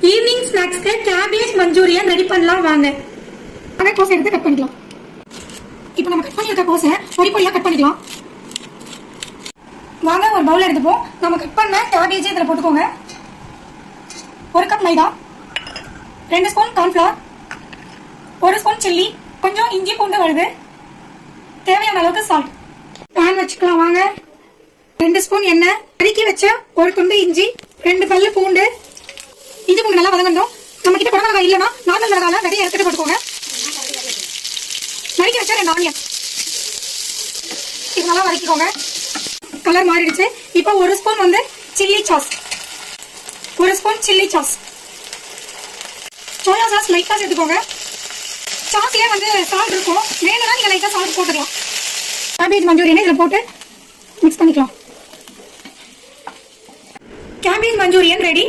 Evening ஸ்நாக்ஸ்க்கு cabbage Manchurian ready பண்ணலாம் வாங்க. அதை கோஸை எடுத்து கட் பண்ணிக்கலாம். இப்போ நம்ம கட் பண்ணியிருக்க கோஸை பொடி பொடியாக கட் பண்ணிக்கலாம். வாங்க ஒரு பவுல் எடுத்துப்போம். நம்ம கட் பண்ண கேபேஜ் இதில் போட்டுக்கோங்க. 1 கப் மைதா, 2 ஸ்பூன் கார்ன்ஃபிளவர், 1 ஸ்பூன் சில்லி, கொஞ்சம் இஞ்சி பூண்டு விழுது, தேவையான அளவுக்கு சால்ட். பேன் வச்சுக்கலாம் வாங்க. 2 ஸ்பூன் எண்ணெய், நறுக்கி வச்ச 1 துண்டு இஞ்சி, 2 பல்லு பூண்டு. இஞ்சி பூண்டு நல்லா வதங்கணும். நம்ம கிட்ட குடை மிளகாய் இல்லைன்னா நார்மல் மிளகாய் நிறைய எடுத்துட்டு போட்டுக்கோங்க. நறுக்கி வச்ச 2 ஆனியன் இது நல்லா வதக்கிக்கோங்க. கலர் மாறிடுச்சு. இப்போ 1 ஸ்பூன் வந்து chilli sauce, 1 spoon chilli sauce, soya sauce லைட்டா சேர்த்துக்கோங்க. சாஸ்லயே வந்து சால்ட் இருக்கும், வேணும்னா நீங்க லைட்டா சால்ட் போட்டுக்கலாம். கேபேஜ் மஞ்சூரியனை இதில் போட்டு மிக்ஸ் பண்ணிக்கலாம். Cabbage Manchurian ready.